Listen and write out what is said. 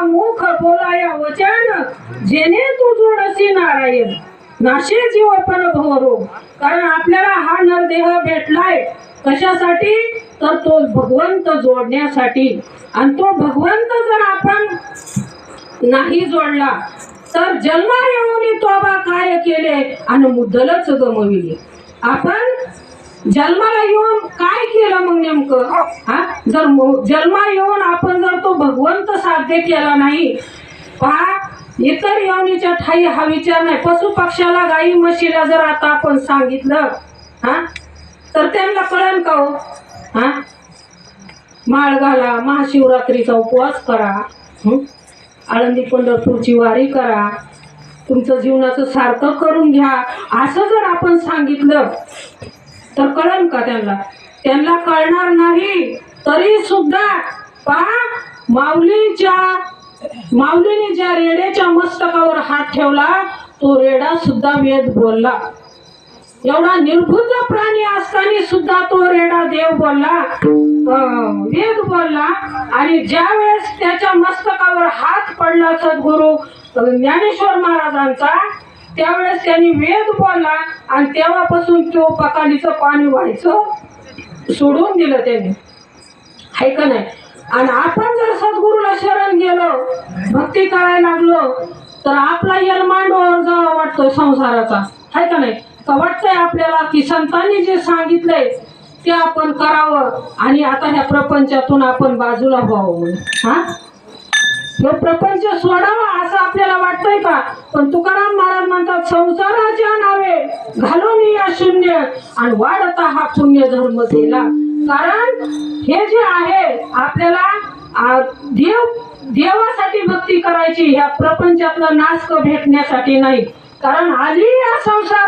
मुख बोलाया वचन, जेणे तू जोडसी नारायण, नाशे जीव पण भवरो. कारण आपल्याला हा नरदेह भेटलाय कशासाठी, तर तो भगवंत जोडण्यासाठी. आणि तो भगवंत जर आपण नाही जोडला तर जन्मा येऊन तोबा काय केले आणि मुद्दलच गमविले. आपण जन्माला येऊन काय केलं मग नेमकं, हा? जर जन्मा येऊन आपण जर तो भगवंत साध्य केला नाही, पहा इतर योनीच्या ठाई हा विचार नाही. पशु पक्षाला, गाई म्हशीला जर आता आपण सांगितलं, हा, तर त्यांना कळेल का हो? हा, माळ घाला, महाशिवरात्रीचा उपवास करा, आळंदी पंढरपूरची वारी करा, तुमचं जीवनाचं सार्थक करून घ्या, असं जर आपण सांगितलं तर कळेल का त्यांना? त्यांना कळणार नाही. तरी सुद्धा पहा, माऊलीने ज्या रेड्याच्या मस्तकावर हात ठेवला, तो रेडा सुद्धा वेद बोलला. एवढा निर्बुद्ध प्राणी असताना सुद्धा तो रेडा देव बोलला, वेद बोलला. आणि ज्या वेळेस त्याच्या मस्तकावर हात पडला सद्गुरु ज्ञानेश्वर महाराजांचा, त्यावेळेस त्यांनी वेद बोलला आणि तेव्हापासून तो पकालीचं पाणी व्हायचं सोडून दिलं त्यांनी, आहे का नाही? आणि आपण जर सद्गुरूला शरण गेलो, भक्ती करायला लागलो, तर आपला यलमांडवर जावा वाटतोय संसाराचा, आहे का नाही? का वाटतंय आपल्याला की संतांनी जे सांगितलंय ते आपण करावं आणि आता ह्या प्रपंचातून आपण बाजूला व्हावं, हा, हे प्रपंच सोडावा असं आपल्याला वाटतंय का? पण तुकाराम महाराज म्हणतात, संसाराच्या नावे घालून या शून्य आणि वाढता हा पुण्य धर्म दिला. कारण हे जे आहे आपल्याला देवासाठी भक्ती करायची, ह्या प्रपंचातला नाशक भेटण्यासाठी नाही. कारण आली या संसार